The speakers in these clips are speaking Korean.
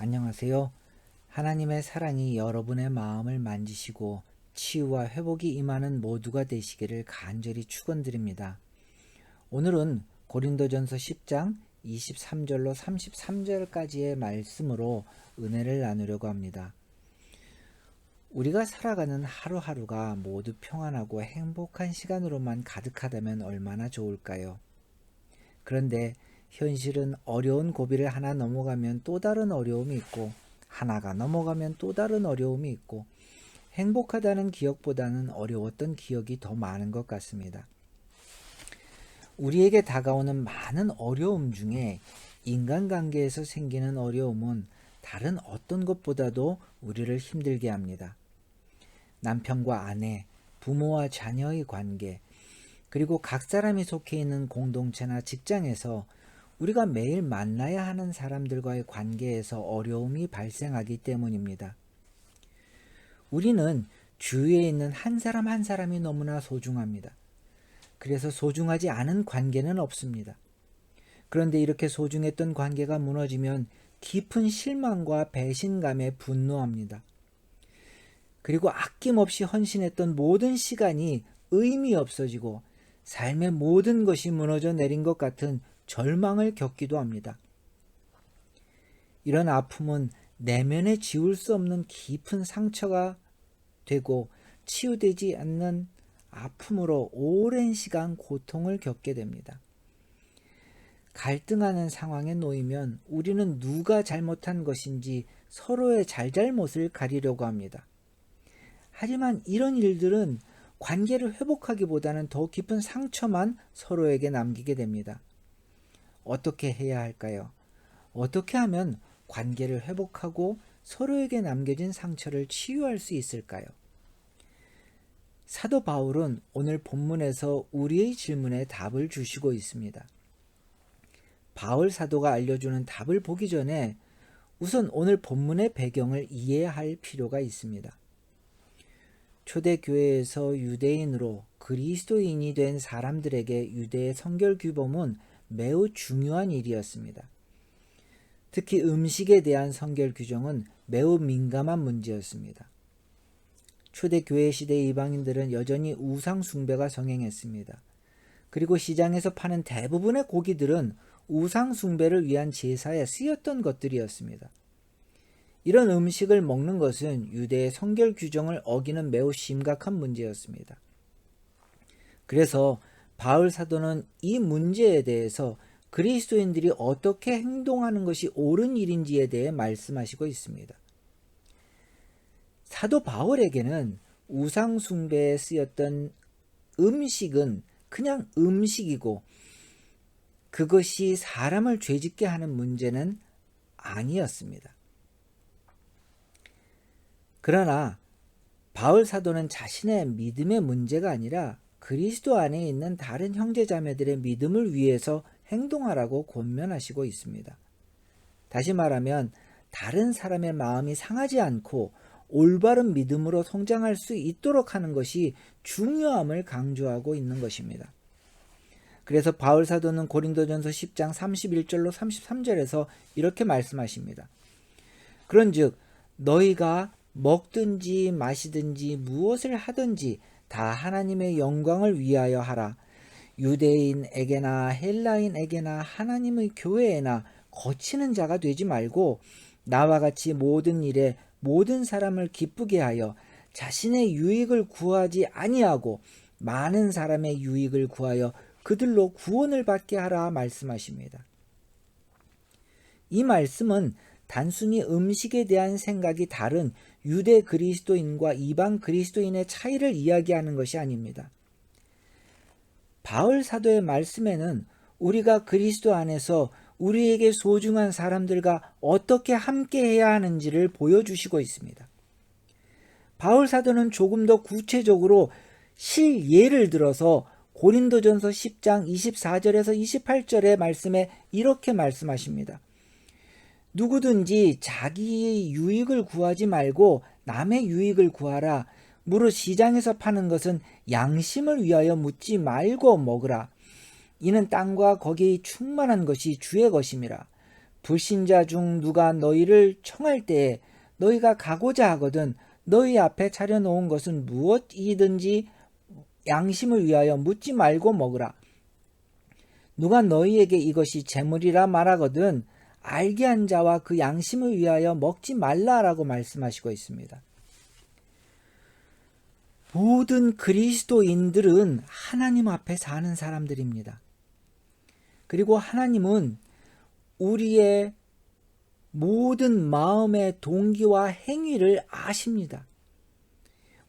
안녕하세요. 하나님의 사랑이 여러분의 마음을 만지시고 치유와 회복이 임하는 모두가 되시기를 간절히 축원드립니다. 오늘은 고린도전서 10장 23절로 33절까지의 말씀으로 은혜를 나누려고 합니다. 우리가 살아가는 하루하루가 모두 평안하고 행복한 시간으로만 가득하다면 얼마나 좋을까요? 그런데 현실은 어려운 고비를 하나 넘어가면 또 다른 어려움이 있고, 하나가 넘어가면 또 다른 어려움이 있고, 행복하다는 기억보다는 어려웠던 기억이 더 많은 것 같습니다. 우리에게 다가오는 많은 어려움 중에 인간관계에서 생기는 어려움은 다른 어떤 것보다도 우리를 힘들게 합니다. 남편과 아내, 부모와 자녀의 관계, 그리고 각 사람이 속해 있는 공동체나 직장에서 우리가 매일 만나야 하는 사람들과의 관계에서 어려움이 발생하기 때문입니다. 우리는 주위에 있는 한 사람 한 사람이 너무나 소중합니다. 그래서 소중하지 않은 관계는 없습니다. 그런데 이렇게 소중했던 관계가 무너지면 깊은 실망과 배신감에 분노합니다. 그리고 아낌없이 헌신했던 모든 시간이 의미 없어지고 삶의 모든 것이 무너져 내린 것 같은 절망을 겪기도 합니다. 이런 아픔은 내면에 지울 수 없는 깊은 상처가 되고 치유되지 않는 아픔으로 오랜 시간 고통을 겪게 됩니다. 갈등하는 상황에 놓이면 우리는 누가 잘못한 것인지 서로의 잘잘못을 가리려고 합니다. 하지만 이런 일들은 관계를 회복하기보다는 더 깊은 상처만 서로에게 남기게 됩니다. 어떻게 해야 할까요? 어떻게 하면 관계를 회복하고 서로에게 남겨진 상처를 치유할 수 있을까요? 사도 바울은 오늘 본문에서 우리의 질문에 답을 주시고 있습니다. 바울 사도가 알려주는 답을 보기 전에 우선 오늘 본문의 배경을 이해할 필요가 있습니다. 초대교회에서 유대인으로 그리스도인이 된 사람들에게 유대의 성결 규범은 매우 중요한 일이었습니다. 특히 음식에 대한 성결 규정은 매우 민감한 문제였습니다. 초대교회 시대의 이방인들은 여전히 우상 숭배가 성행했습니다. 그리고 시장에서 파는 대부분의 고기들은 우상 숭배를 위한 제사에 쓰였던 것들이었습니다. 이런 음식을 먹는 것은 유대의 성결 규정을 어기는 매우 심각한 문제였습니다. 그래서 바울 사도는 이 문제에 대해서 그리스도인들이 어떻게 행동하는 것이 옳은 일인지에 대해 말씀하시고 있습니다. 사도 바울에게는 우상 숭배에 쓰였던 음식은 그냥 음식이고 그것이 사람을 죄짓게 하는 문제는 아니었습니다. 그러나 바울 사도는 자신의 믿음의 문제가 아니라 그리스도 안에 있는 다른 형제자매들의 믿음을 위해서 행동하라고 권면하시고 있습니다. 다시 말하면 다른 사람의 마음이 상하지 않고 올바른 믿음으로 성장할 수 있도록 하는 것이 중요함을 강조하고 있는 것입니다. 그래서 바울 사도는 고린도전서 10장 31절로 33절에서 이렇게 말씀하십니다. 그런즉 너희가 먹든지 마시든지 무엇을 하든지 다 하나님의 영광을 위하여 하라. 유대인에게나 헬라인에게나 하나님의 교회에나 거치는 자가 되지 말고 나와 같이 모든 일에 모든 사람을 기쁘게 하여 자신의 유익을 구하지 아니하고 많은 사람의 유익을 구하여 그들로 구원을 받게 하라 말씀하십니다. 이 말씀은 단순히 음식에 대한 생각이 다른 유대 그리스도인과 이방 그리스도인의 차이를 이야기하는 것이 아닙니다. 바울 사도의 말씀에는 우리가 그리스도 안에서 우리에게 소중한 사람들과 어떻게 함께 해야 하는지를 보여주시고 있습니다. 바울 사도는 조금 더 구체적으로 실예를 들어서 고린도전서 10장 24절에서 28절의 말씀에 이렇게 말씀하십니다. 누구든지 자기의 유익을 구하지 말고 남의 유익을 구하라. 무릇 시장에서 파는 것은 양심을 위하여 묻지 말고 먹으라. 이는 땅과 거기에 충만한 것이 주의 것임이라. 불신자 중 누가 너희를 청할 때에 너희가 가고자 하거든 너희 앞에 차려놓은 것은 무엇이든지 양심을 위하여 묻지 말고 먹으라. 누가 너희에게 이것이 재물이라 말하거든 알게 한 자와 그 양심을 위하여 먹지 말라라고 말씀하시고 있습니다. 모든 그리스도인들은 하나님 앞에 사는 사람들입니다. 그리고 하나님은 우리의 모든 마음의 동기와 행위를 아십니다.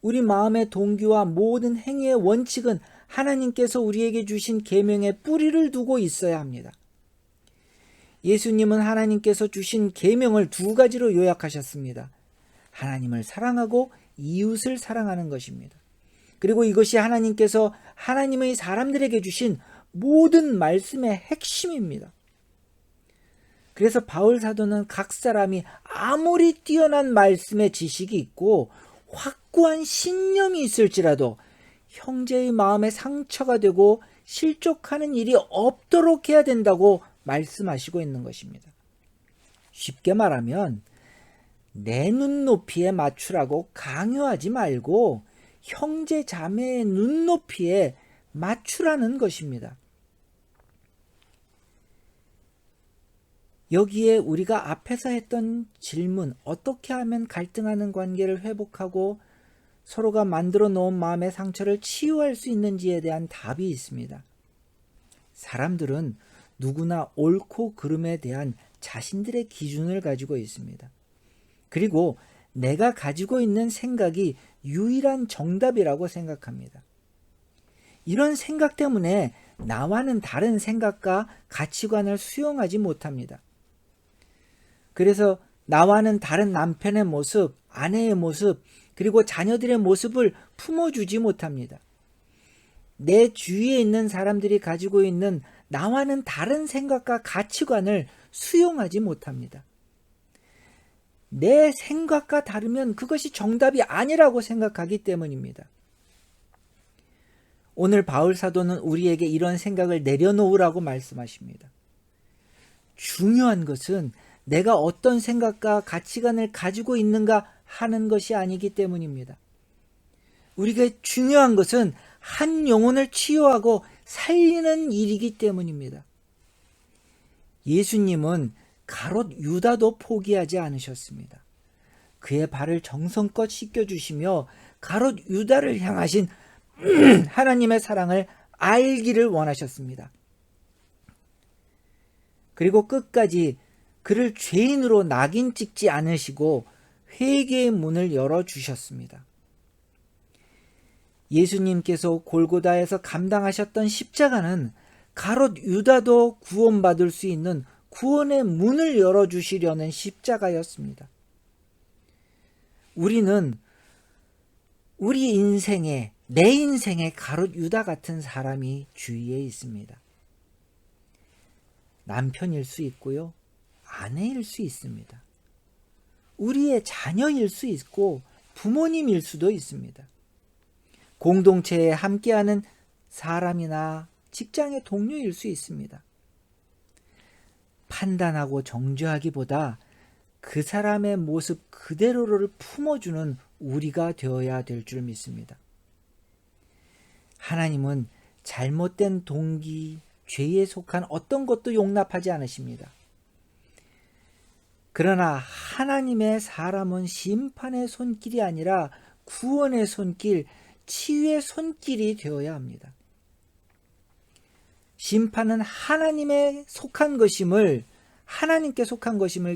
우리 마음의 동기와 모든 행위의 원칙은 하나님께서 우리에게 주신 계명에 뿌리를 두고 있어야 합니다. 예수님은 하나님께서 주신 계명을 두 가지로 요약하셨습니다. 하나님을 사랑하고 이웃을 사랑하는 것입니다. 그리고 이것이 하나님께서 하나님의 사람들에게 주신 모든 말씀의 핵심입니다. 그래서 바울 사도는 각 사람이 아무리 뛰어난 말씀의 지식이 있고 확고한 신념이 있을지라도 형제의 마음에 상처가 되고 실족하는 일이 없도록 해야 된다고 말씀하시고 있는 것입니다. 쉽게 말하면 내 눈높이에 맞추라고 강요하지 말고 형제 자매의 눈높이에 맞추라는 것입니다. 여기에 우리가 앞에서 했던 질문, 어떻게 하면 갈등하는 관계를 회복하고 서로가 만들어 놓은 마음의 상처를 치유할 수 있는지에 대한 답이 있습니다. 사람들은 누구나 옳고 그름에 대한 자신들의 기준을 가지고 있습니다. 그리고 내가 가지고 있는 생각이 유일한 정답이라고 생각합니다. 이런 생각 때문에 나와는 다른 생각과 가치관을 수용하지 못합니다. 그래서 나와는 다른 남편의 모습, 아내의 모습, 그리고 자녀들의 모습을 품어주지 못합니다. 내 주위에 있는 사람들이 가지고 있는 나와는 다른 생각과 가치관을 수용하지 못합니다. 내 생각과 다르면 그것이 정답이 아니라고 생각하기 때문입니다. 오늘 바울 사도는 우리에게 이런 생각을 내려놓으라고 말씀하십니다. 중요한 것은 내가 어떤 생각과 가치관을 가지고 있는가 하는 것이 아니기 때문입니다. 우리가 중요한 것은 한 영혼을 치유하고 살리는 일이기 때문입니다. 예수님은 가롯 유다도 포기하지 않으셨습니다. 그의 발을 정성껏 씻겨주시며 가롯 유다를 향하신 하나님의 사랑을 알기를 원하셨습니다. 그리고 끝까지 그를 죄인으로 낙인 찍지 않으시고 회개의 문을 열어주셨습니다. 예수님께서 골고다에서 감당하셨던 십자가는 가롯 유다도 구원받을 수 있는 구원의 문을 열어주시려는 십자가였습니다. 우리는 우리 인생에, 내 인생에 가롯 유다 같은 사람이 주위에 있습니다. 남편일 수 있고요, 아내일 수 있습니다. 우리의 자녀일 수 있고 부모님일 수도 있습니다. 공동체에 함께하는 사람이나 직장의 동료일 수 있습니다. 판단하고 정죄하기보다 그 사람의 모습 그대로를 품어주는 우리가 되어야 될 줄 믿습니다. 하나님은 잘못된 동기, 죄에 속한 어떤 것도 용납하지 않으십니다. 그러나 하나님의 사람은 심판의 손길이 아니라 구원의 손길, 치유의 손길이 되어야 합니다. 심판은 하나님께 속한 것임을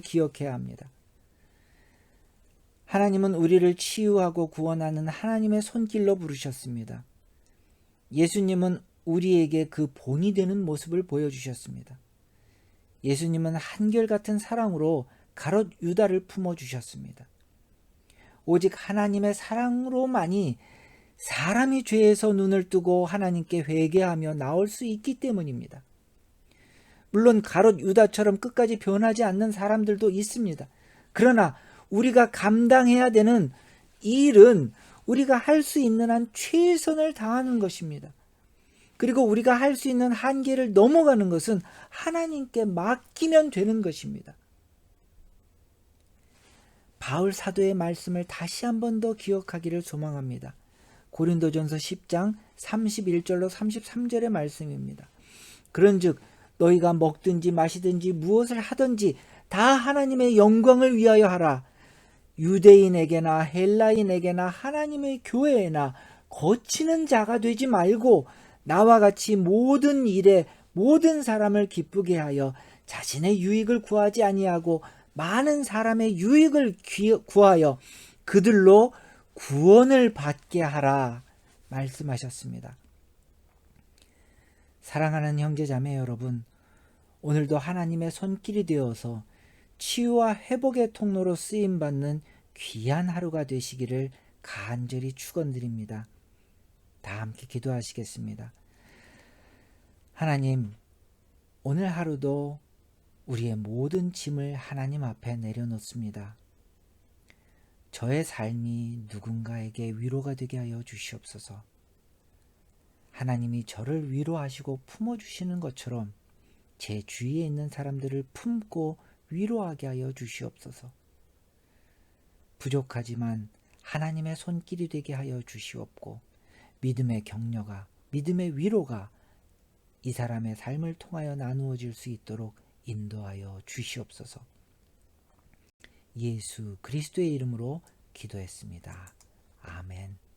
기억해야 합니다. 하나님은 우리를 치유하고 구원하는 하나님의 손길로 부르셨습니다. 예수님은 우리에게 그 본이 되는 모습을 보여주셨습니다. 예수님은 한결같은 사랑으로 가롯 유다를 품어주셨습니다. 오직 하나님의 사랑으로만이 사람이 죄에서 눈을 뜨고 하나님께 회개하며 나올 수 있기 때문입니다. 물론 가롯 유다처럼 끝까지 변하지 않는 사람들도 있습니다. 그러나 우리가 감당해야 되는 일은 우리가 할 수 있는 한 최선을 다하는 것입니다. 그리고 우리가 할 수 있는 한계를 넘어가는 것은 하나님께 맡기면 되는 것입니다. 바울 사도의 말씀을 다시 한 번 더 기억하기를 소망합니다. 고린도전서 10장 31절로 33절의 말씀입니다. 그런즉 너희가 먹든지 마시든지 무엇을 하든지 다 하나님의 영광을 위하여 하라. 유대인에게나 헬라인에게나 하나님의 교회에나 거치는 자가 되지 말고 나와 같이 모든 일에 모든 사람을 기쁘게 하여 자신의 유익을 구하지 아니하고 많은 사람의 유익을 구하여 그들로 구원을 받게 하라 말씀하셨습니다. 사랑하는 형제자매 여러분, 오늘도 하나님의 손길이 되어서 치유와 회복의 통로로 쓰임받는 귀한 하루가 되시기를 간절히 축원드립니다. 다 함께 기도하시겠습니다. 하나님, 오늘 하루도 우리의 모든 짐을 하나님 앞에 내려놓습니다. 저의 삶이 누군가에게 위로가 되게 하여 주시옵소서. 하나님이 저를 위로하시고 품어주시는 것처럼 제 주위에 있는 사람들을 품고 위로하게 하여 주시옵소서. 부족하지만 하나님의 손길이 되게 하여 주시옵고 믿음의 격려가, 믿음의 위로가 이 사람의 삶을 통하여 나누어질 수 있도록 인도하여 주시옵소서. 예수 그리스도의 이름으로 기도했습니다. 아멘.